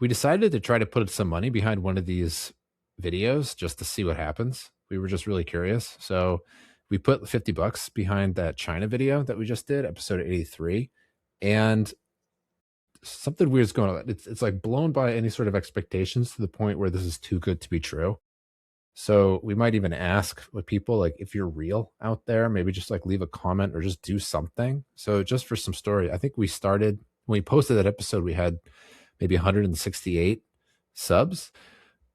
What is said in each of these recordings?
we decided to try to put some money behind one of these videos just to see what happens. We were just really curious. So we put $50 behind that China video that we just did, episode 83. And something weird's going on. It's like blown by any sort of expectations to the point where this is too good to be true. So we might even ask with people, like, if you're real out there, maybe just like leave a comment or just do something. So just for some story, I think we started when we posted that episode, we had maybe 168 subs.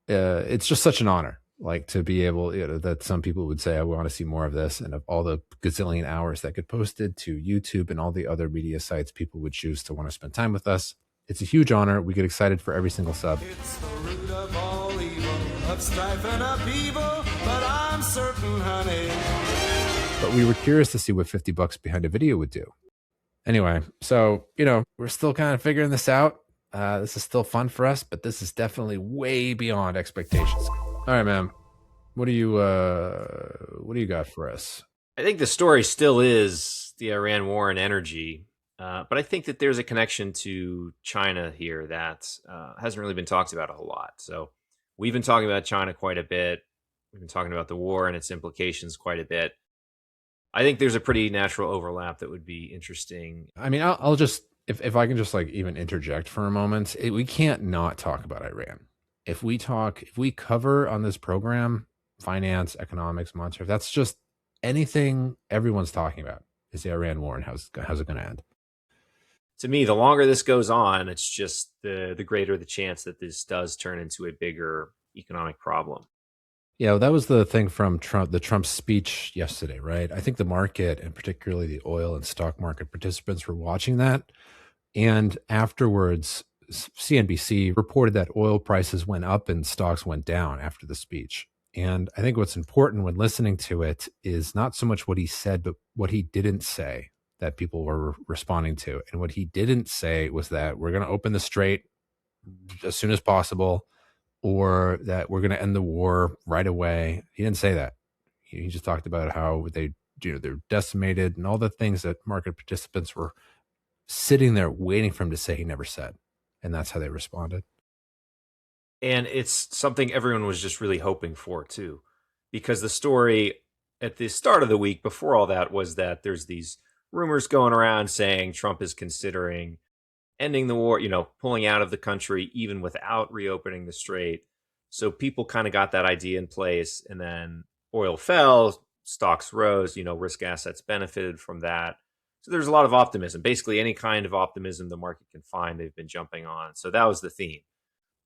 It's just such an honor, like to be able, that some people would say, I want to see more of this. And of all the gazillion hours that get posted to YouTube and all the other media sites, people would choose to want to spend time with us. It's a huge honor. We get excited for every single sub. It's the root of all evil, of strife and upheaval, but I'm certain, honey. But we were curious to see what $50 behind a video would do. Anyway, so, we're still kind of figuring this out. This is still fun for us, but this is definitely way beyond expectations. All right, man. What do you got for us? I think the story still is the Iran war and energy. But I think that there's a connection to China here that hasn't really been talked about a whole lot. So we've been talking about China quite a bit. We've been talking about the war and its implications quite a bit. I think there's a pretty natural overlap that would be interesting. I mean, I'll just, if I can just like even interject for a moment, we can't not talk about Iran. If we cover on this program, finance, economics, monetary, that's just anything everyone's talking about is the Iran war and how's it going to end. To me, the longer this goes on, it's just the greater the chance that this does turn into a bigger economic problem. Yeah, that was the thing from Trump speech yesterday, right? I think the market, and particularly the oil and stock market participants, were watching that. And afterwards, CNBC reported that oil prices went up and stocks went down after the speech. And I think what's important when listening to it is not so much what he said, but what he didn't say that people were responding to. And what he didn't say was that we're going to open the strait as soon as possible, or that we're going to end the war right away. He didn't say that. He just talked about how they're decimated and all the things that market participants were sitting there waiting for him to say he never said. And that's how they responded. And it's something everyone was just really hoping for too, because the story at the start of the week before all that was that there's these rumors going around saying Trump is considering ending the war, pulling out of the country even without reopening the strait. So people kind of got that idea in place, and then oil fell, stocks rose, risk assets benefited from that. So there's a lot of optimism. Basically, any kind of optimism the market can find, they've been jumping on. So that was the theme.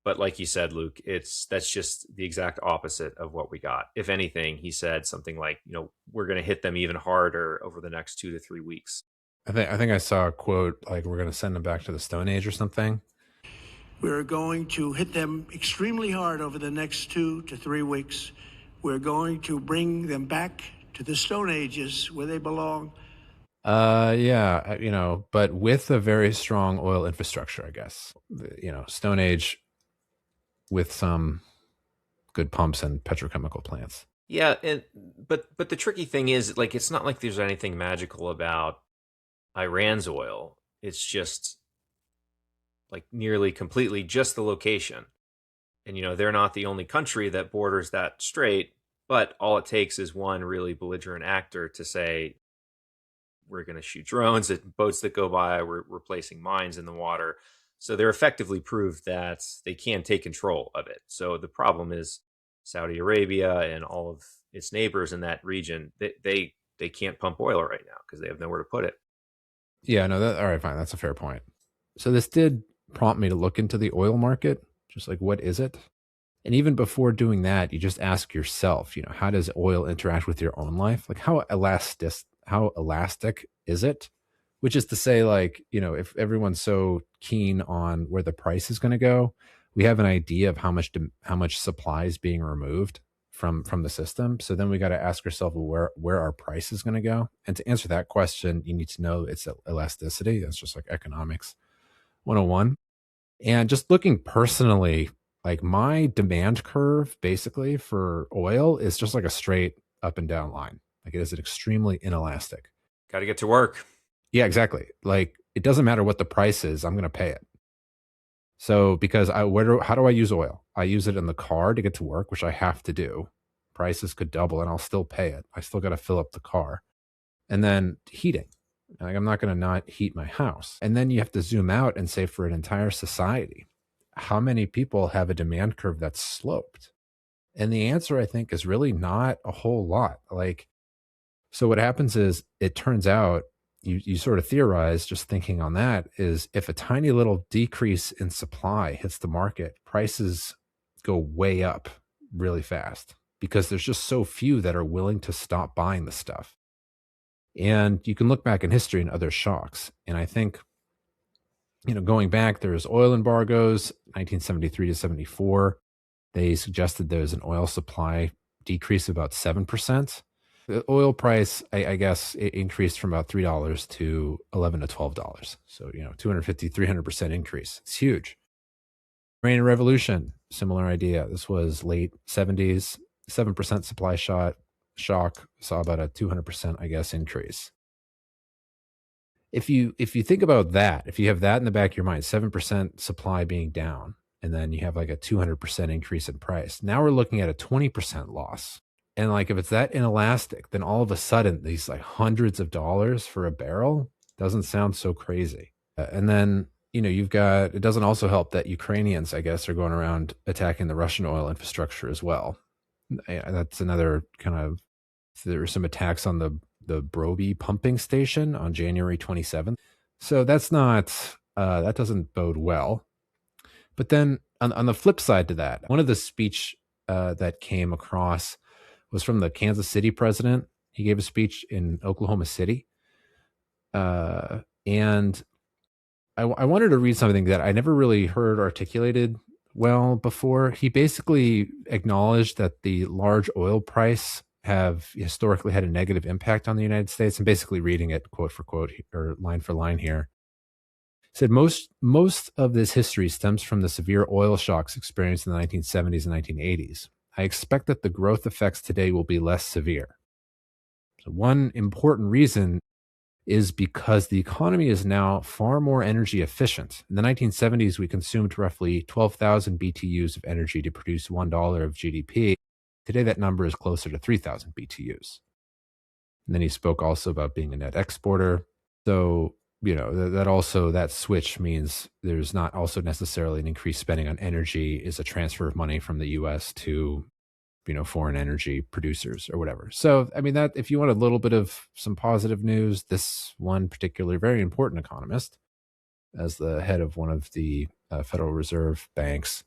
But like you said, Luke, that's just the exact opposite of what we got. If anything, he said something like, we're going to hit them even harder over the next 2 to 3 weeks. I think I saw a quote like, we're going to send them back to the Stone Age or something. We're going to hit them extremely hard over the next 2 to 3 weeks. We're going to bring them back to the Stone Ages where they belong. Yeah, but with a very strong oil infrastructure, I guess. Stone Age with some good pumps and petrochemical plants. Yeah, but the tricky thing is, like, it's not like there's anything magical about Iran's oil. It's just like nearly completely just the location. And, they're not the only country that borders that strait, but all it takes is one really belligerent actor to say, we're going to shoot drones at boats that go by, we're placing mines in the water. So they're effectively proved that they can take control of it. So the problem is Saudi Arabia and all of its neighbors in that region, they can't pump oil right now because they have nowhere to put it. Yeah, no, all right, fine. That's a fair point. So this did prompt me to look into the oil market, just like, what is it? And even before doing that, you just ask yourself, how does oil interact with your own life? Like, how elastic is it? Which is to say, like, if everyone's so keen on where the price is going to go, we have an idea of how much supply is being removed from the system. So then we got to ask ourselves where our price is going to go. And to answer that question, you need to know its elasticity. That's just like economics 101. And just looking personally, like my demand curve basically for oil is just like a straight up and down line. Like it is extremely inelastic. Got to get to work. Yeah, exactly. Like it doesn't matter what the price is, I'm going to pay it. So because how do I use oil? I use it in the car to get to work, which I have to do. Prices could double and I'll still pay it. I still got to fill up the car. And then heating. Like, I'm not going to not heat my house. And then you have to zoom out and say, for an entire society, how many people have a demand curve that's sloped? And the answer, I think, is really not a whole lot. Like, so what happens is, it turns out, you sort of theorize, just thinking on that, is if a tiny little decrease in supply hits the market, prices go way up really fast because there's just so few that are willing to stop buying the stuff. And you can look back in history and other shocks. And I think, going back, there's oil embargoes, 1973 to 74. They suggested there's an oil supply decrease of about 7%. The oil price, I guess, it increased from about $3 to $11 to $12. So, 250, 300% increase. It's huge. Iranian Revolution, similar idea. This was late 70s, 7% supply shock, saw about a 200%, I guess, increase. If you think about that, if you have that in the back of your mind, 7% supply being down, and then you have like a 200% increase in price, now we're looking at a 20% loss. And like, if it's that inelastic, then all of a sudden these like hundreds of dollars for a barrel doesn't sound so crazy. And then, you've got, it doesn't also help that Ukrainians, I guess, are going around attacking the Russian oil infrastructure as well. That's another kind of, there were some attacks on the Broby pumping station on January 27th. So that's not, that doesn't bode well. But then on the flip side to that, one of the speech that came across was from the Kansas City president. He gave a speech in Oklahoma City. And I wanted to read something that I never really heard articulated well before. He basically acknowledged that the large oil price have historically had a negative impact on the United States. I'm basically reading it quote for quote or line for line here. He said most of this history stems from the severe oil shocks experienced in the 1970s and 1980s. I expect that the growth effects today will be less severe. So one important reason is because the economy is now far more energy efficient. In the 1970s, we consumed roughly 12,000 BTUs of energy to produce $1 of GDP. Today, that number is closer to 3,000 BTUs. And then he spoke also about being a net exporter. So, that switch means there's not also necessarily an increased spending on energy, is a transfer of money from the US to, foreign energy producers or whatever. So, that, if you want a little bit of some positive news, this one particular very important economist, as the head of one of the Federal Reserve banks,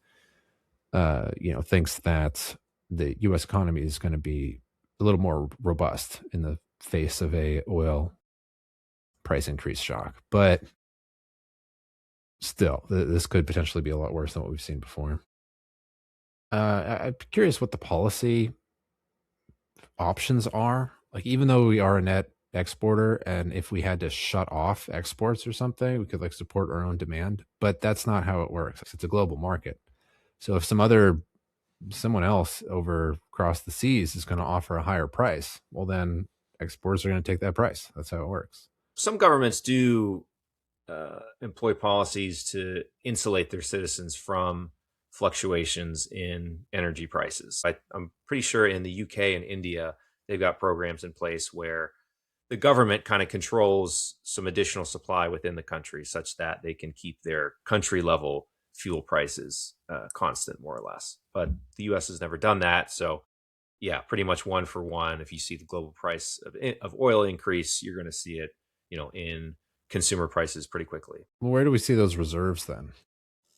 thinks that the U.S. economy is going to be a little more robust in the face of a oil price increase shock. But still, this could potentially be a lot worse than what we've seen before. I'm curious what the policy options are. Like, even though we are a net exporter, and if we had to shut off exports or something, we could like support our own demand. But that's not how it works. It's a global market. So if someone else over across the seas is going to offer a higher price, well, then exporters are going to take that price. That's how it works. Some governments do employ policies to insulate their citizens from fluctuations in energy prices. I'm pretty sure in the UK and India, they've got programs in place where the government kind of controls some additional supply within the country such that they can keep their country level fuel prices constant, more or less. But the US has never done that. So yeah, pretty much one for one. If you see the global price of oil increase, you're going to see it, in consumer prices pretty quickly. Well, where do we see those reserves then?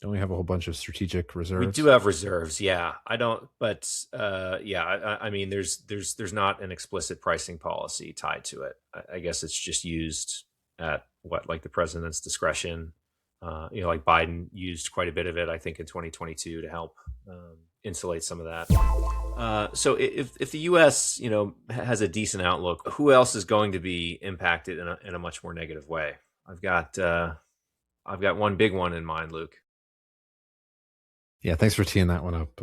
Don't we have a whole bunch of strategic reserves? We do have reserves, yeah. I don't, but I mean, there's not an explicit pricing policy tied to it. I guess it's just used at like the president's discretion. Like Biden used quite a bit of it, I think, in 2022 to help insulate some of that. So if the U.S. has a decent outlook, who else is going to be impacted in a much more negative way? I've got one big one in mind, Luke. Yeah, thanks for teeing that one up.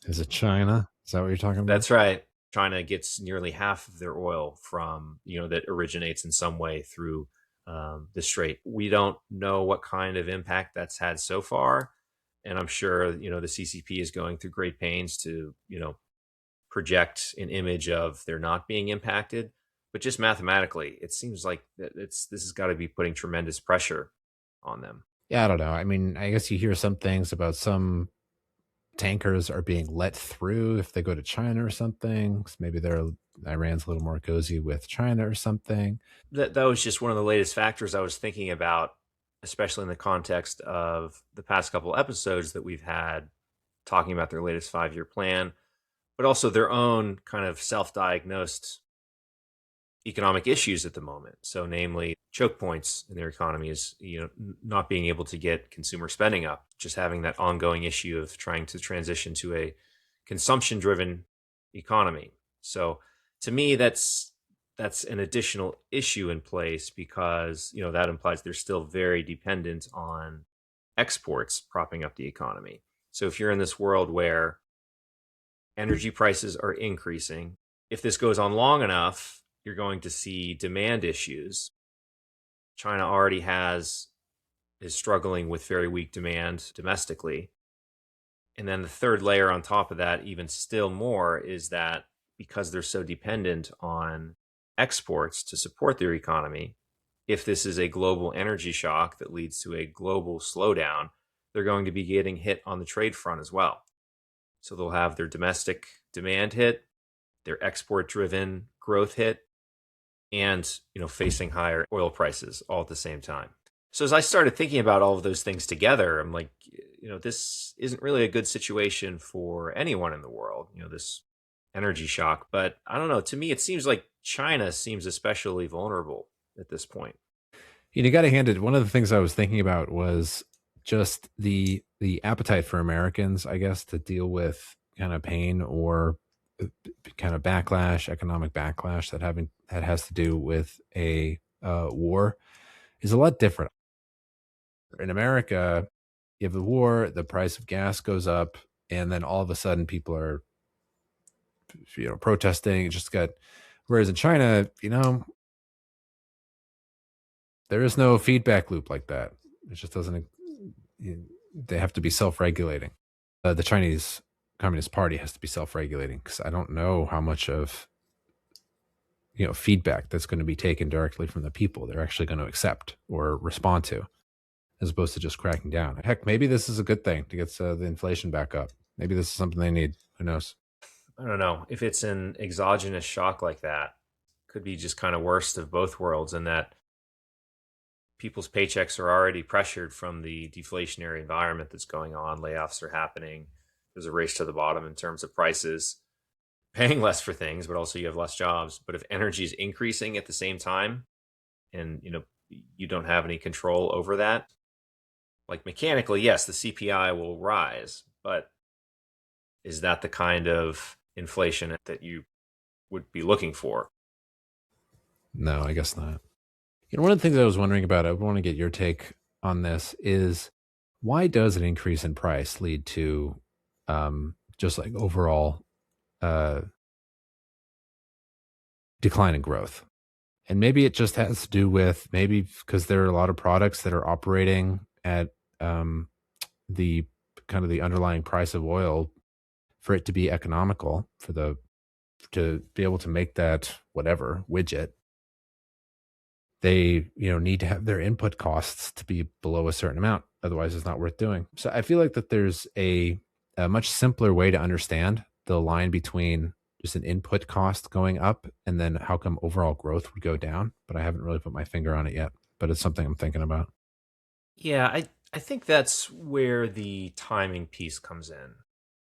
Is it China? Is that what you're talking about? That's right. China gets nearly half of their oil from, that originates in some way through the Strait. We don't know what kind of impact that's had so far, and I'm sure the CCP is going through great pains to project an image of there not being impacted. But just mathematically, it seems like this has got to be putting tremendous pressure on them. Yeah, I don't know. I mean, I guess you hear some things about some tankers are being let through if they go to China or something. Maybe Iran's a little more cozy with China or something. That was just one of the latest factors I was thinking about, especially in the context of the past couple episodes that we've had talking about their latest 5-year plan, but also their own kind of self-diagnosed economic issues at the moment. So, namely, choke points in their economy is not being able to get consumer spending up, just having that ongoing issue of trying to transition to a consumption-driven economy. So, to me, that's an additional issue in place because that implies they're still very dependent on exports propping up the economy. So, if you're in this world where energy prices are increasing, if this goes on long enough, you're going to see demand issues. China already is struggling with very weak demand domestically. And then the third layer on top of that, even still more, is that because they're so dependent on exports to support their economy, if this is a global energy shock that leads to a global slowdown, they're going to be getting hit on the trade front as well. So they'll have their domestic demand hit, their export-driven growth hit, and facing higher oil prices all at the same time. So as I started thinking about all of those things together, I'm like, this isn't really a good situation for anyone in the world, this energy shock. But I don't know, to me, it seems like China seems especially vulnerable at this point. You got to hand it. One of the things I was thinking about was just the appetite for Americans, I guess, to deal with kind of pain or kind of backlash, economic backlash that has to do with a war is a lot different. In America, you have the war, the price of gas goes up, and then all of a sudden people are protesting. Whereas in China, there is no feedback loop like that. It just doesn't. They have to be self-regulating. The Chinese Communist Party has to be self-regulating because I don't know how much of feedback that's going to be taken directly from the people they're actually going to accept or respond to, as opposed to just cracking down. Heck, maybe this is a good thing to get the inflation back up. Maybe this is something they need. Who knows? I don't know. If it's an exogenous shock like that, could be just kind of worst of both worlds, in that people's paychecks are already pressured from the deflationary environment that's going on. Layoffs are happening. There's a race to the bottom in terms of prices, paying less for things, but also you have less jobs. But if energy is increasing at the same time and you don't have any control over that, like mechanically, yes, the CPI will rise, but is that the kind of inflation that you would be looking for? No, I guess not. One of the things I was wondering about, I want to get your take on this, is why does an increase in price lead to just like overall decline in growth? And maybe it just has to do with because there are a lot of products that are operating at the kind of the underlying price of oil for it to be economical to be able to make that whatever widget. They need to have their input costs to be below a certain amount. Otherwise, it's not worth doing. So I feel like that there's a much simpler way to understand the line between just an input cost going up and then how come overall growth would go down. But I haven't really put my finger on it yet. But it's something I'm thinking about. Yeah, I think that's where the timing piece comes in.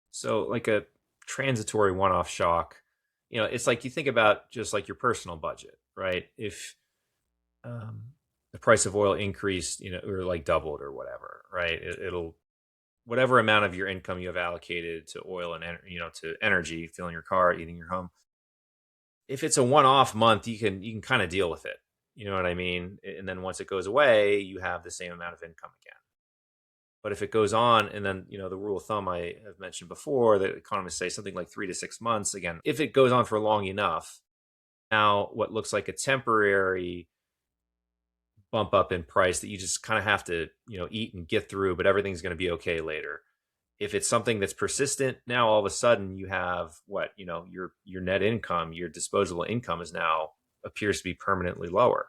So like a transitory one-off shock, it's like you think about just like your personal budget, right? If the price of oil increased, or like doubled or whatever, right? It'll whatever amount of your income you have allocated to oil and to energy, filling your car, eating your home. If it's a one-off month, you can kind of deal with it. You know what I mean? And then once it goes away, you have the same amount of income again. But if it goes on, and then the rule of thumb I have mentioned before, that economists say something like 3 to 6 months. Again, if it goes on for long enough, now what looks like a temporary bump up in price that you just kind of have to, eat and get through, but everything's going to be okay later. If it's something that's persistent, now all of a sudden you have your net income, your disposable income is now appears to be permanently lower.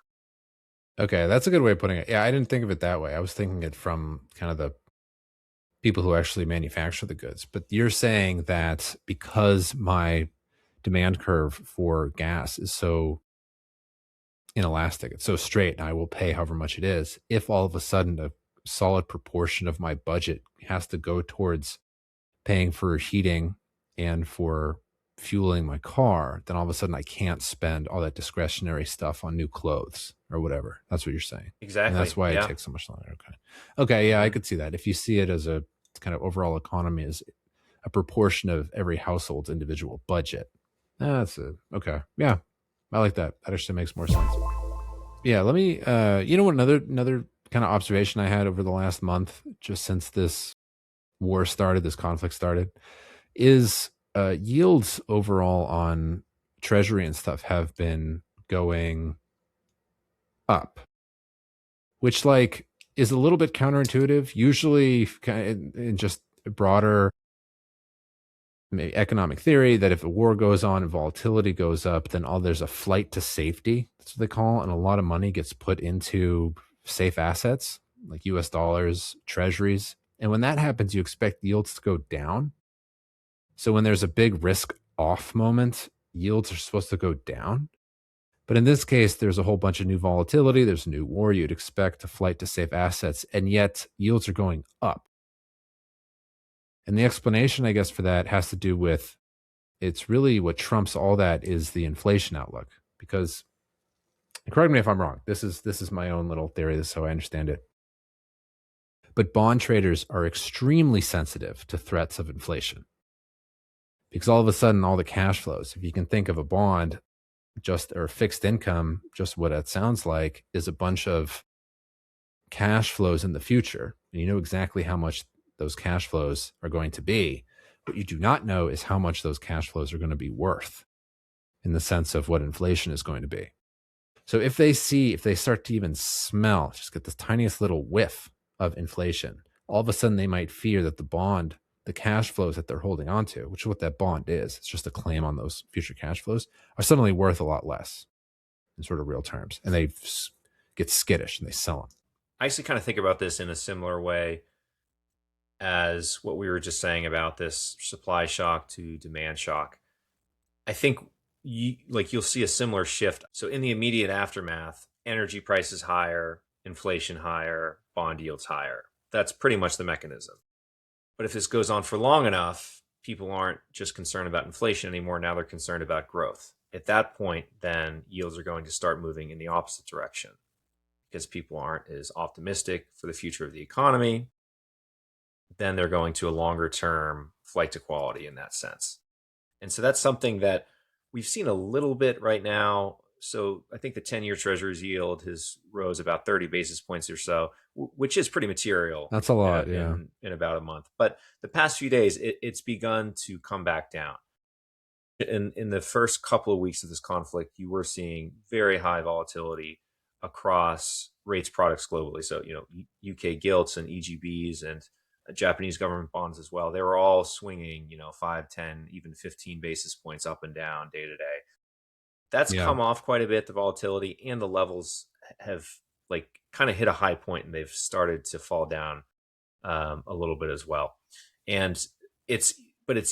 Okay, that's a good way of putting it. Yeah, I didn't think of it that way. I was thinking it from kind of the people who actually manufacture the goods. But you're saying that because my demand curve for gas is so inelastic, it's so straight, and I will pay however much it is, if all of a sudden a solid proportion of my budget has to go towards paying for heating and for fueling my car, then all of a sudden I can't spend all that discretionary stuff on new clothes or whatever. That's what you're saying. Exactly. And that's why it takes so much longer. Okay. Yeah, I could see that. If you see it as a kind of overall economy as a proportion of every household's individual budget. Okay. Yeah. I like that. That actually makes more sense. Yeah. Let me, what another kind of observation I had over the last month, just since this war started, this conflict started, is yields overall on treasury and stuff have been going up, which is a little bit counterintuitive. Usually in just broader maybe economic theory, that if a war goes on and volatility goes up, then there's a flight to safety. That's what they call it. And a lot of money gets put into safe assets like US dollars, treasuries. And when that happens, you expect yields to go down. So when there's a big risk off moment, yields are supposed to go down. But in this case, there's a whole bunch of new volatility. There's a new war. You'd expect a flight to safe assets, and yet yields are going up. And the explanation, I guess, for that has to do with, it's really what trumps all that is the inflation outlook. Because, correct me if I'm wrong, this is my own little theory. This is how I understand it. But bond traders are extremely sensitive to threats of inflation. Because all of a sudden, all the cash flows, if you can think of a bond, or fixed income, just what it sounds like is a bunch of cash flows in the future. And you know exactly how much those cash flows are going to be. What you do not know is how much those cash flows are going to be worth in the sense of what inflation is going to be. So if they start to even smell, just get this tiniest little whiff of inflation, all of a sudden they might fear that the cash flows that they're holding onto, which is what that bond is, it's just a claim on those future cash flows, are suddenly worth a lot less in sort of real terms. And they get skittish and they sell them. I actually kind of think about this in a similar way as what we were just saying about this supply shock to demand shock. I think you'll see a similar shift. So in the immediate aftermath, energy prices higher, inflation higher, bond yields higher. That's pretty much the mechanism. But if this goes on for long enough, people aren't just concerned about inflation anymore. Now they're concerned about growth. At that point, then yields are going to start moving in the opposite direction because people aren't as optimistic for the future of the economy. Then they're going to a longer term flight to quality in that sense. And so that's something that we've seen a little bit right now. So I think the 10-year Treasury's yield has rose about 30 basis points or so, which is pretty material. That's a lot, in about a month. But the past few days, it's begun to come back down. In the first couple of weeks of this conflict, you were seeing very high volatility across rates products globally. So, UK gilts and EGBs and Japanese government bonds as well. They were all swinging, 5, 10, even 15 basis points up and down day to day. That's come off quite a bit, the volatility, and the levels have kind of hit a high point and they've started to fall down a little bit as well. And it's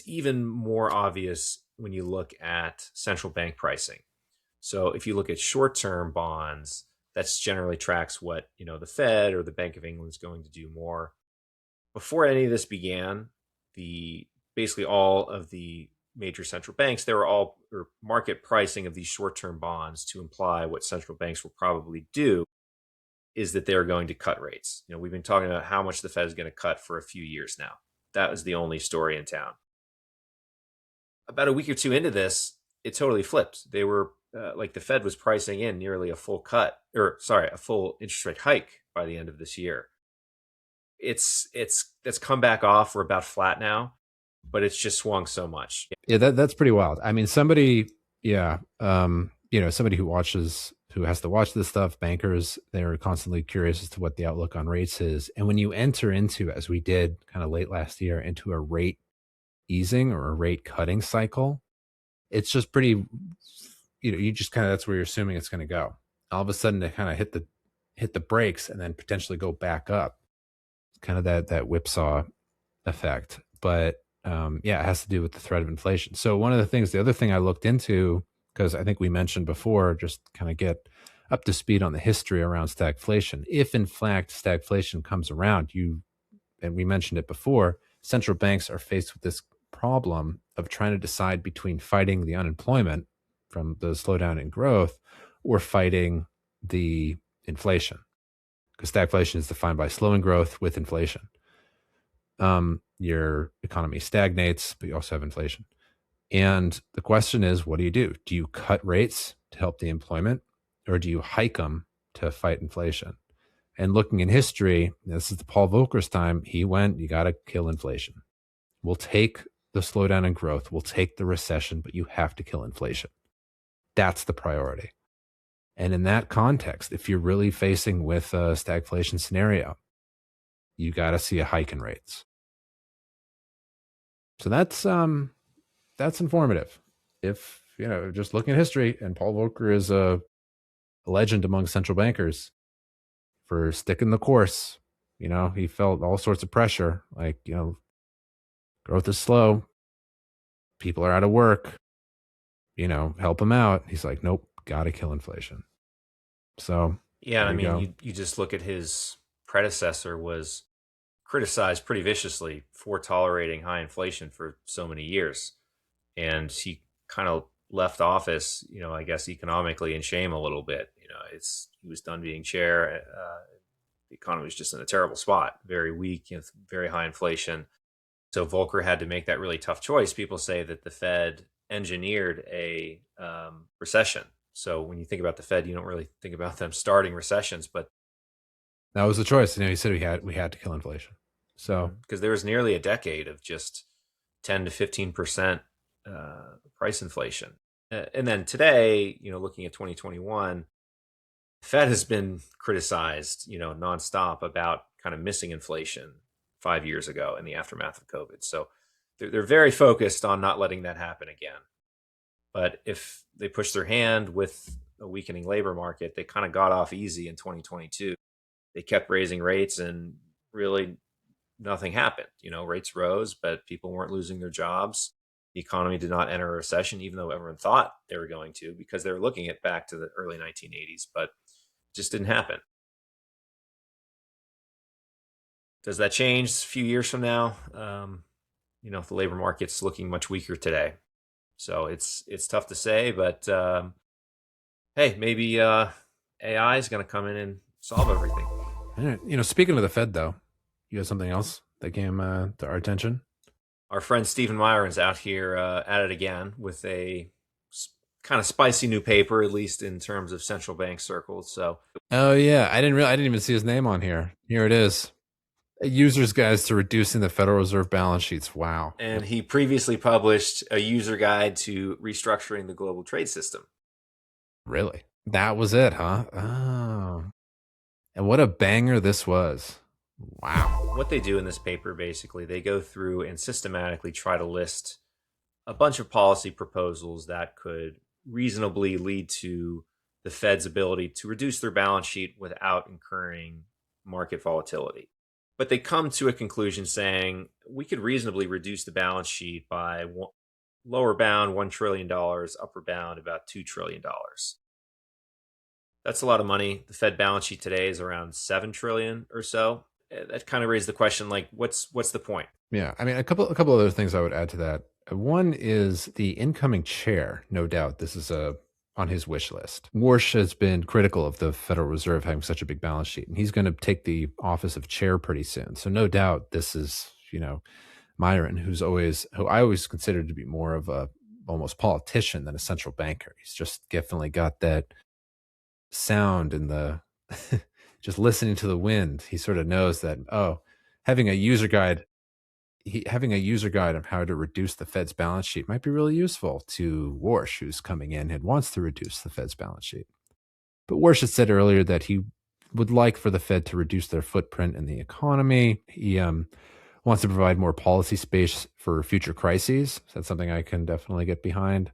even more obvious when you look at central bank pricing. So if you look at short-term bonds, that's generally tracks what, the Fed or the Bank of England is going to do more. Before any of this began, basically all of the major central banks, they were all market pricing of these short-term bonds to imply what central banks will probably do is that they're going to cut rates. We've been talking about how much the Fed is going to cut for a few years now. That was the only story in town. About a week or two into this, it totally flipped. They were the Fed was pricing in nearly a full interest rate hike by the end of this year. That's come back off. We're about flat now, but it's just swung so much. Yeah, that's pretty wild. I mean, somebody who watches who has to watch this stuff, bankers, they're constantly curious as to what the outlook on rates is. And when you enter into, as we did kind of late last year, into a rate easing or a rate cutting cycle, it's just pretty, you just kind of, that's where you're assuming it's going to go. All of a sudden, they kind of hit the brakes and then potentially go back up. It's kind of that whipsaw effect. But yeah, it has to do with the threat of inflation. So one of the things, the other thing I looked into, because I think we mentioned before, just kind of get up to speed on the history around stagflation. If in fact stagflation comes around, and we mentioned it before, central banks are faced with this problem of trying to decide between fighting the unemployment from the slowdown in growth or fighting the inflation, because stagflation is defined by slowing growth with inflation. Your economy stagnates, but you also have inflation. And the question is, what do you do? Do you cut rates to help the employment, or do you hike them to fight inflation? And looking in history, this is the Paul Volcker's time. He went, you got to kill inflation. We'll take the slowdown in growth, we'll take the recession, but you have to kill inflation. That's the priority. And in that context, if you're really facing with a stagflation scenario, you got to see a hike in rates. So that's informative. If, just looking at history, and Paul Volcker is a legend among central bankers for sticking the course. He felt all sorts of pressure, like, growth is slow, people are out of work, help them out. He's like, nope, got to kill inflation. So yeah, I mean, you just look at his predecessor was criticized pretty viciously for tolerating high inflation for so many years, and he kind of left office, I guess economically in shame a little bit. He was done being chair. The economy was just in a terrible spot, very weak, very high inflation. So Volcker had to make that really tough choice. People say that the Fed engineered a recession. So when you think about the Fed, you don't really think about them starting recessions, but that was the choice. He said we had to kill inflation. So because there was nearly a decade of just 10 to 15% price inflation, and then today, looking at 2021, the Fed has been criticized, nonstop about kind of missing inflation 5 years ago in the aftermath of COVID. So they're very focused on not letting that happen again. But if they push their hand with a weakening labor market, they kind of got off easy in 2022. They kept raising rates and really nothing happened. Rates rose, but people weren't losing their jobs. The economy did not enter a recession, even though everyone thought they were going to, because they were looking at back to the early 1980s, but it just didn't happen. Does that change a few years from now? The labor market's looking much weaker today. So it's tough to say, but hey, maybe AI is going to come in and solve everything. Speaking of the Fed, though, you have something else that came to our attention? Our friend Stephen Myron's out here at it again with a kind of spicy new paper, at least in terms of central bank circles. So, oh yeah, I didn't even see his name on here. Here it is. A user's guide to reducing the Federal Reserve balance sheets. Wow. And he previously published a user guide to restructuring the global trade system. Really? That was it, huh? Oh. And what a banger this was. Wow. What they do in this paper, basically, they go through and systematically try to list a bunch of policy proposals that could reasonably lead to the Fed's ability to reduce their balance sheet without incurring market volatility. But they come to a conclusion saying we could reasonably reduce the balance sheet by lower bound $1 trillion, upper bound about $2 trillion. That's a lot of money. The Fed balance sheet today is around $7 trillion or so. That kind of raised the question, like, what's the point? Yeah, I mean, a couple other things I would add to that. One is the incoming chair. No doubt, this is on his wish list. Warsh has been critical of the Federal Reserve having such a big balance sheet, and he's going to take the office of chair pretty soon. So no doubt, this is Myron, who I always considered to be more of a almost politician than a central banker. He's just definitely got that sound in the just listening to the wind. He sort of knows that, having a user guide on how to reduce the Fed's balance sheet might be really useful to Warsh, who's coming in and wants to reduce the Fed's balance sheet. But Warsh had said earlier that he would like for the Fed to reduce their footprint in the economy. He wants to provide more policy space for future crises. So that's something I can definitely get behind.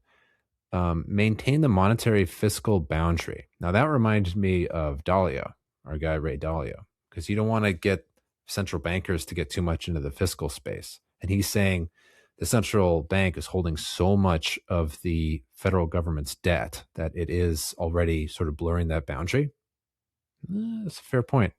Maintain the monetary fiscal boundary. Now that reminds me of Dalio, our guy Ray Dalio, because you don't want to get central bankers to get too much into the fiscal space. And he's saying the central bank is holding so much of the federal government's debt that it is already sort of blurring that boundary. That's a fair point.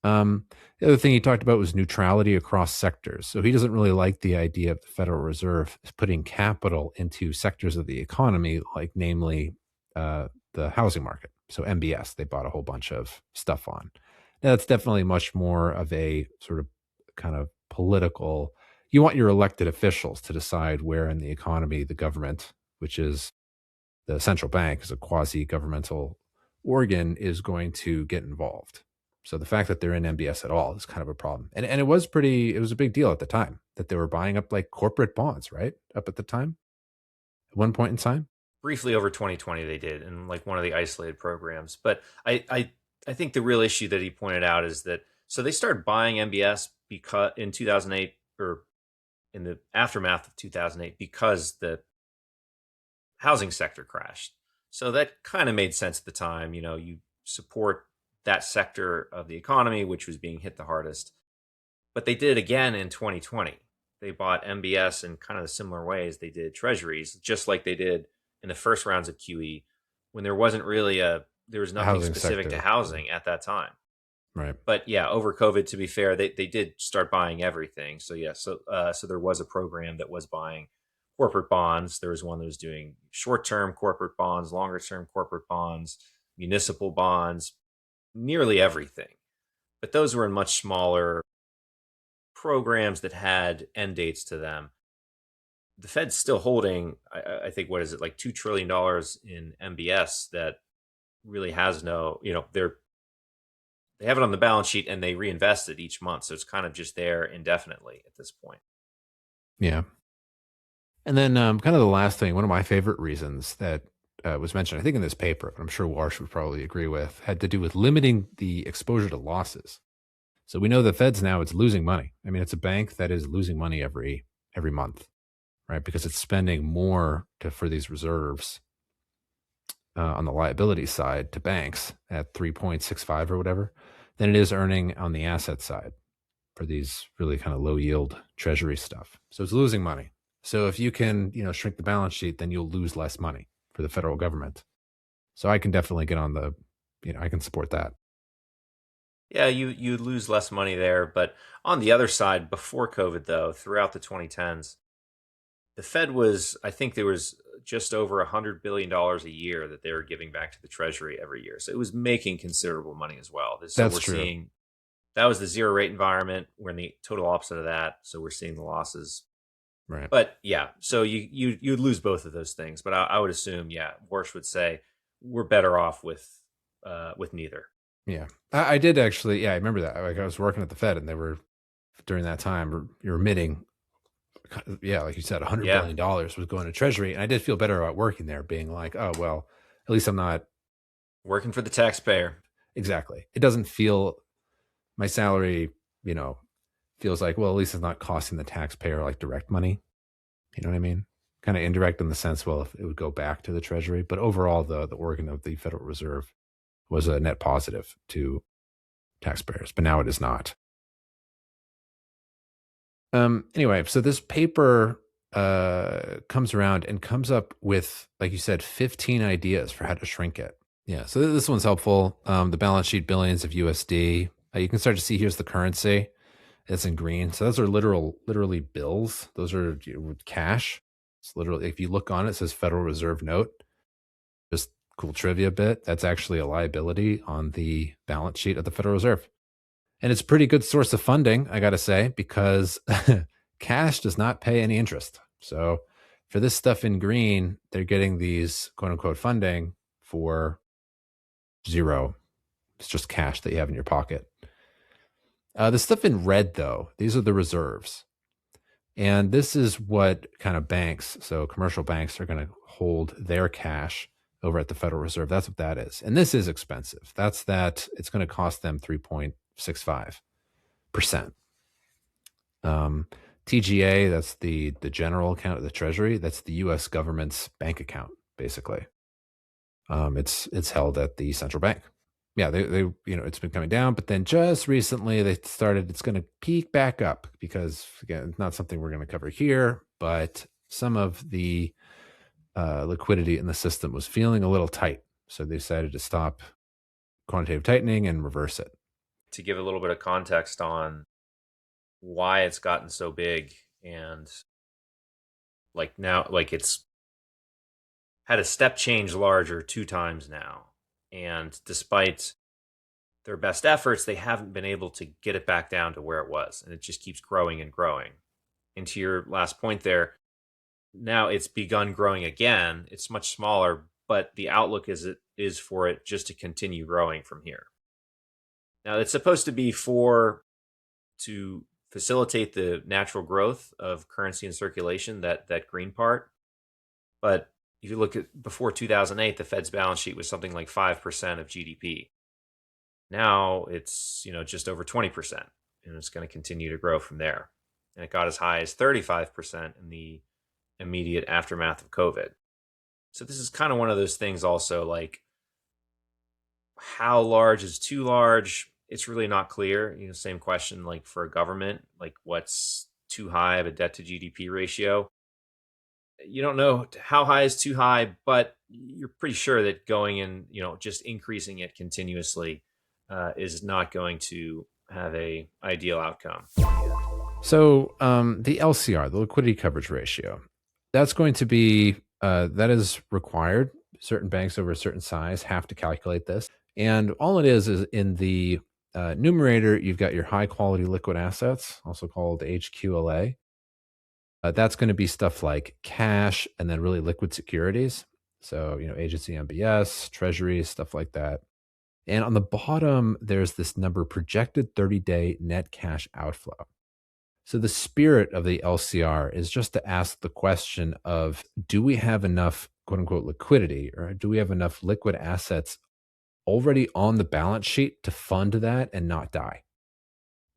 The other thing he talked about was neutrality across sectors. So he doesn't really like the idea of the Federal Reserve putting capital into sectors of the economy, like namely the housing market. So MBS, they bought a whole bunch of stuff on. Now, that's definitely much more of a sort of kind of political. You want your elected officials to decide where in the economy the government, which is the central bank, is a quasi-governmental organ, is going to get involved. So the fact that they're in MBS at all is kind of a problem. And it was a big deal at the time that they were buying up like corporate bonds, right? Up at the time, at one point in time. Briefly over 2020 they did in like one of the isolated programs. But I think the real issue that he pointed out is that, so they started buying MBS because in 2008, or in the aftermath of 2008, because the housing sector crashed. So that kind of made sense at the time. You know, you support that sector of the economy, which was being hit the hardest. But they did it again in 2020. They bought MBS in kind of the similar ways they did treasuries, just like they did in the first rounds of QE, when there wasn't really there was nothing specific to housing at that time. Right. But yeah, over COVID, to be fair, they did start buying everything. So yeah, so there was a program that was buying corporate bonds. There was one that was doing short-term corporate bonds, longer-term corporate bonds, municipal bonds, nearly everything. But those were in much smaller programs that had end dates to them. The Fed's still holding, I think, what is it, like $2 trillion in MBS that really has no, they have it on the balance sheet and they reinvest it each month. So it's kind of just there indefinitely at this point. Yeah. And then kind of the last thing, one of my favorite reasons that was mentioned, I think in this paper, but I'm sure Warsh would probably agree with, had to do with limiting the exposure to losses. So we know the Fed's now, it's losing money. I mean, it's a bank that is losing money every month, right? Because it's spending more for these reserves on the liability side to banks at 3.65 or whatever than it is earning on the asset side for these really kind of low yield treasury stuff. So it's losing money. So if you can, shrink the balance sheet, then you'll lose less money for the federal government. So I can definitely get on the, I can support that. Yeah, you lose less money there. But on the other side, before COVID, though, throughout the 2010s, the Fed was, I think there was just over $100 billion a year that they were giving back to the Treasury every year. So it was making considerable money as well. So That's we're true. Seeing, that was the zero rate environment. We're in the total opposite of that. So we're seeing the losses. Right. But yeah, so you'd lose both of those things. But I would assume, yeah, Warsh would say we're better off with neither. Yeah, I did actually. Yeah, I remember that. Like I was working at the Fed, and they were during that time you're emitting. Yeah, like you said, $100 billion was going to Treasury, and I did feel better about working there, being like, oh well, at least I'm not working for the taxpayer. Exactly. It doesn't feel my salary, feels like, well, at least it's not costing the taxpayer like direct money. You know what I mean? Kind of indirect in the sense, well, if it would go back to the Treasury, but overall, the organ of the Federal Reserve was a net positive to taxpayers, but now it is not. Anyway, so this paper comes around and comes up with, like you said, 15 ideas for how to shrink it. Yeah, so this one's helpful. The balance sheet, billions of USD. You can start to see here's the currency. It's in green. So those are literally bills. Those are cash. It's literally, if you look on it, it says Federal Reserve note. Just cool trivia bit. That's actually a liability on the balance sheet of the Federal Reserve. And it's a pretty good source of funding, I got to say, because cash does not pay any interest. So for this stuff in green, they're getting these quote unquote funding for zero. It's just cash that you have in your pocket. The stuff in red, though, these are the reserves. And this is what kind of banks, so commercial banks, are going to hold their cash over at the Federal Reserve. That's what that is. And this is expensive. That's that it's going to cost them 3.65%. TGA, that's the general account of the Treasury. That's the U.S. government's bank account, basically. It's held at the central bank. Yeah, they it's been coming down, but then just recently they started, it's going to peak back up because, again, it's not something we're going to cover here, but some of the liquidity in the system was feeling a little tight. So they decided to stop quantitative tightening and reverse it. To give a little bit of context on why it's gotten so big, and now it's had a step change larger 2 times now. And despite their best efforts, they haven't been able to get it back down to where it was. And it just keeps growing and growing. And to your last point there, now it's begun growing again. It's much smaller, but the outlook is for it just to continue growing from here. Now, it's supposed to be to facilitate the natural growth of currency and circulation, that green part. But if you look at before 2008, the Fed's balance sheet was something like 5% of GDP. Now it's, just over 20%, and it's going to continue to grow from there. And it got as high as 35% in the immediate aftermath of COVID. So this is kind of one of those things also, like, how large is too large? It's really not clear. Same question like for a government, like what's too high of a debt to GDP ratio? You don't know how high is too high, but you're pretty sure that going in, just increasing it continuously is not going to have a ideal outcome. So the LCR, the liquidity coverage ratio, that's going to be, that is required. Certain banks over a certain size have to calculate this. And all it is in the numerator, you've got your high quality liquid assets, also called HQLA. That's going to be stuff like cash and then really liquid securities. So, agency MBS, treasuries, stuff like that. And on the bottom, there's this number, projected 30-day net cash outflow. So the spirit of the LCR is just to ask the question of, do we have enough quote unquote liquidity, or do we have enough liquid assets already on the balance sheet to fund that and not die?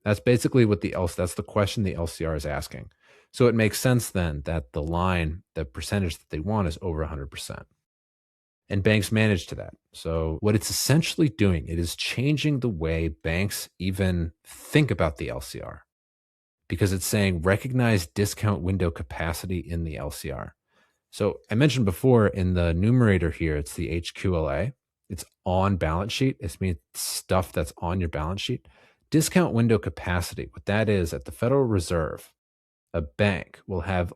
That's basically what that's the question the LCR is asking. So it makes sense then that the percentage that they want is over 100%. And banks manage to that. So what it's essentially doing, it is changing the way banks even think about the LCR, because it's saying recognize discount window capacity in the LCR. So I mentioned before in the numerator here, it's the HQLA. It's on balance sheet. It means stuff that's on your balance sheet. Discount window capacity, what that is at the Federal Reserve, a bank will have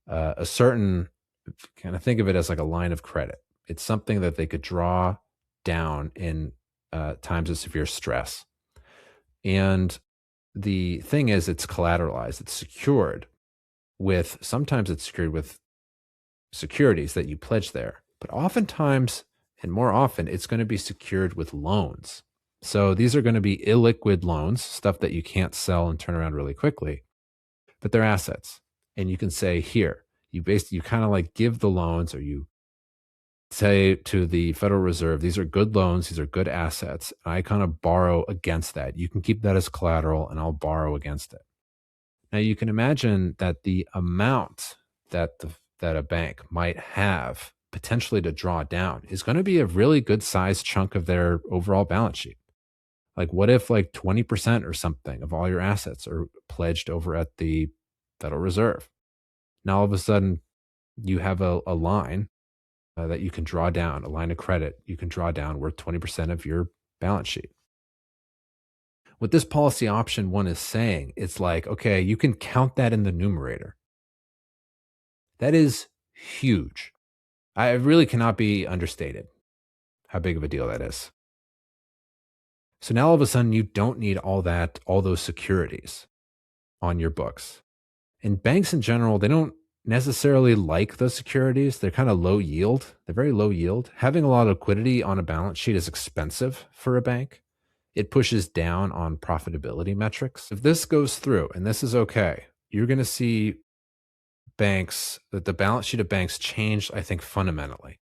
a certain, kind of think of it as like a line of credit. It's something that they could draw down in times of severe stress. And the thing is, it's collateralized, it's secured sometimes it's secured with securities that you pledge there, but oftentimes, and more often, it's going to be secured with loans. So these are going to be illiquid loans, stuff that you can't sell and turn around really quickly, but they're assets. And you can say, here, you kind of like give the loans, or you say to the Federal Reserve, these are good loans, these are good assets. And I kind of borrow against that. You can keep that as collateral and I'll borrow against it. Now you can imagine that the amount that a bank might have potentially to draw down is going to be a really good sized chunk of their overall balance sheet. Like what if like 20% or something of all your assets are pledged over at the Federal Reserve? Now all of a sudden you have a line that you can draw down, a line of credit you can draw down worth 20% of your balance sheet. What this policy option 1 is saying, it's like, okay, you can count that in the numerator. That is huge. I really cannot be understated how big of a deal that is. So now all of a sudden you don't need all those securities on your books. And banks in general, they don't necessarily like those securities. They're kind of low yield. They're very low yield. Having a lot of liquidity on a balance sheet is expensive for a bank. It pushes down on profitability metrics. If this goes through and this is okay, you're going to see the balance sheet of banks change, I think, fundamentally.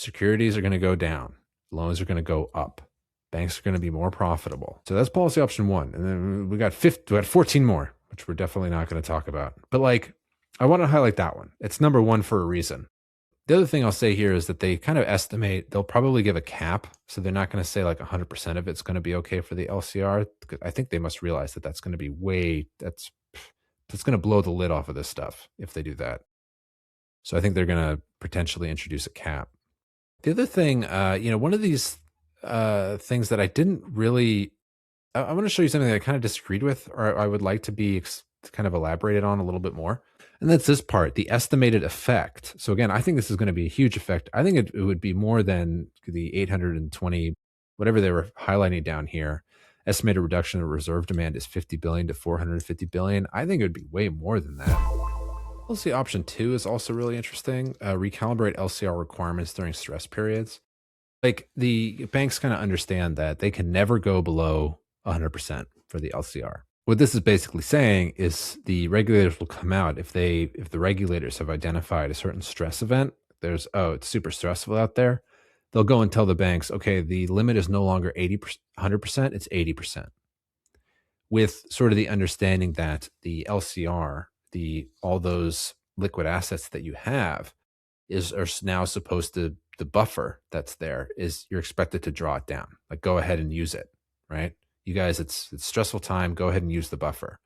securities are going to go down, loans are going to go up, banks are going to be more profitable. So that's policy option 1. And then we got 14 more, which we're definitely not going to talk about. But like, I want to highlight that one. It's number 1 for a reason. The other thing I'll say here is that they kind of estimate they'll probably give a cap. So they're not going to say like 100% of it's going to be okay for the LCR. I think they must realize that that's going to be that's going to blow the lid off of this stuff if they do that. So I think they're going to potentially introduce a cap. The other thing, one of these things that I didn't really, I want to show you something that I kind of disagreed with, or I would like to be kind of elaborated on a little bit more. And that's this part, the estimated effect. So again, I think this is going to be a huge effect. I think it would be more than the 820, whatever they were highlighting down here. Estimated reduction of reserve demand is 50 billion to 450 billion. I think it would be way more than that. Policy option 2 is also really interesting. Recalibrate LCR requirements during stress periods. Like the banks kind of understand that they can never go below 100% for the LCR. What this is basically saying is the regulators will come out if the regulators have identified a certain stress event. It's super stressful out there. They'll go and tell the banks, okay, the limit is no longer 100%, it's 80%. With sort of the understanding that the LCR, all those liquid assets that you have are now supposed to, the buffer that's there is you're expected to draw it down. Like go ahead and use it, right? You guys, it's stressful time. Go ahead and use the buffer.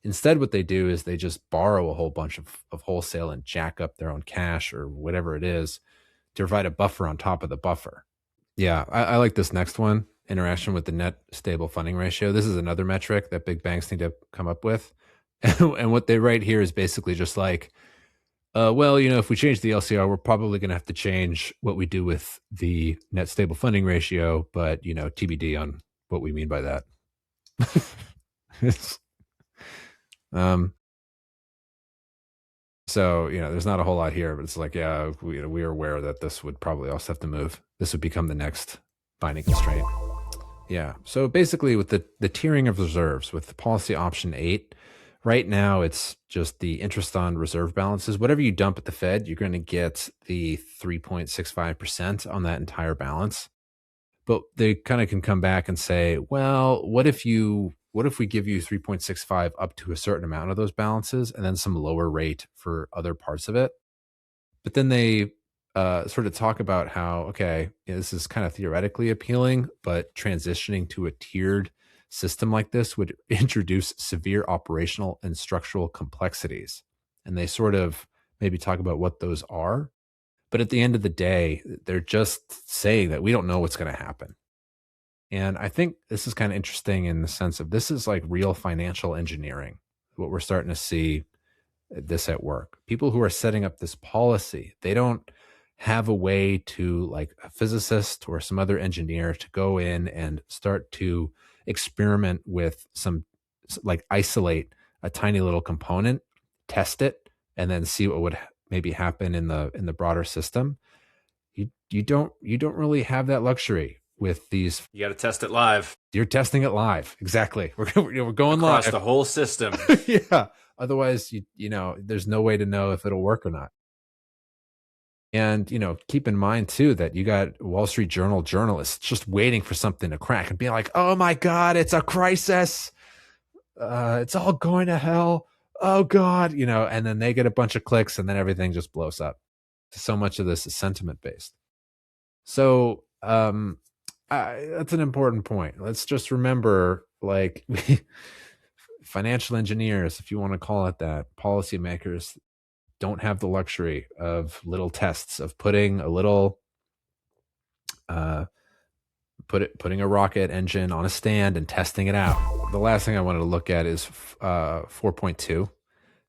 Instead, what they do is they just borrow a whole bunch of wholesale and jack up their own cash or whatever it is to provide a buffer on top of the buffer. Yeah, I like this next one, interaction with the net stable funding ratio. This is another metric that big banks need to come up with. And what they write here is basically just like, if we change the LCR, we're probably going to have to change what we do with the net stable funding ratio, but, TBD on what we mean by that. So, there's not a whole lot here, but it's like, yeah, we are aware that this would probably also have to move. This would become the next binding constraint. Yeah. So basically with the tiering of reserves with policy option 8, right now it's just the interest on reserve balances. Whatever you dump at the Fed, you're going to get the 3.65% on that entire balance. But they kind of can come back and say, well, what if we give you 3.65 up to a certain amount of those balances and then some lower rate for other parts of it? But then they sort of talk about how, okay, this is kind of theoretically appealing, but transitioning to a tiered system like this would introduce severe operational and structural complexities. And they sort of maybe talk about what those are. But at the end of the day, they're just saying that we don't know what's going to happen. And I think this is kind of interesting in the sense of this is like real financial engineering, what we're starting to see this at work. People who are setting up this policy, they don't have a way to, like a physicist or some other engineer, to go in and start to experiment with like isolate a tiny little component, test it, and then see what would maybe happen in the broader system. You don't really have that luxury with these. You got to test it live. You're testing it live. Exactly. We're going across live the whole system. Yeah. Otherwise, there's no way to know if it'll work or not. And, keep in mind too, that you got Wall Street Journal journalists just waiting for something to crack and being like, oh my God, it's a crisis. It's all going to hell. Oh God, and then they get a bunch of clicks and then everything just blows up. So much of this is sentiment based. So, that's an important point. Let's just remember, like, financial engineers, if you want to call it that, policymakers don't have the luxury of little tests, of putting a little, putting a rocket engine on a stand and testing it out. The last thing I wanted to look at is 4.2.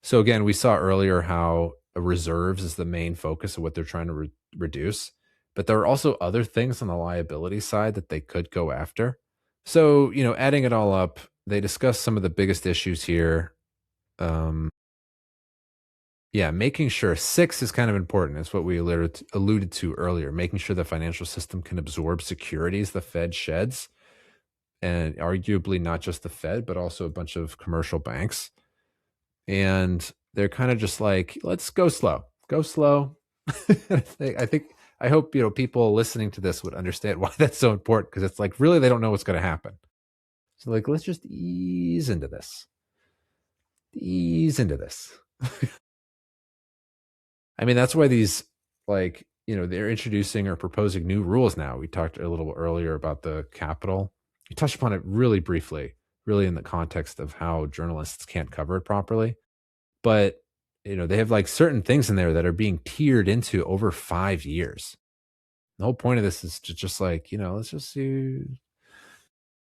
So again, we saw earlier how reserves is the main focus of what they're trying to reduce. But there are also other things on the liability side that they could go after. So, adding it all up, they discuss some of the biggest issues here. Making sure 6 is kind of important. It's what we alluded to earlier, making sure the financial system can absorb securities the Fed sheds, and arguably not just the Fed, but also a bunch of commercial banks. And they're kind of just like, let's go slow. I think I hope, people listening to this would understand why that's so important, because it's like, really, they don't know what's going to happen. So like, let's just ease into this. I mean, that's why these, like, they're introducing or proposing new rules now. We talked a little earlier about the Capitol. We touched upon it really briefly, really in the context of how journalists can't cover it properly. But, they have like certain things in there that are being tiered into over 5 years. The whole point of this is to just like, let's just see.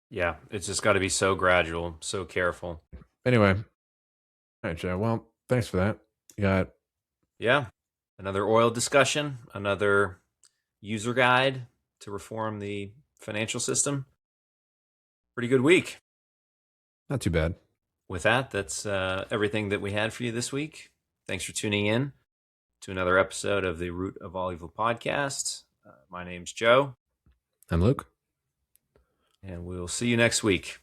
Yeah, it's just got to be so gradual, so careful. Anyway. All right, Joe. Well, thanks for that. You got. Yeah. Another oil discussion, another user guide to reform the financial system. Pretty good week. Not too bad. With that, that's everything that we had for you this week. Thanks for tuning in to another episode of the Root of All Evil podcast. My name's Joe. I'm Luke. And we'll see you next week.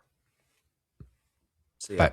See ya. Bye.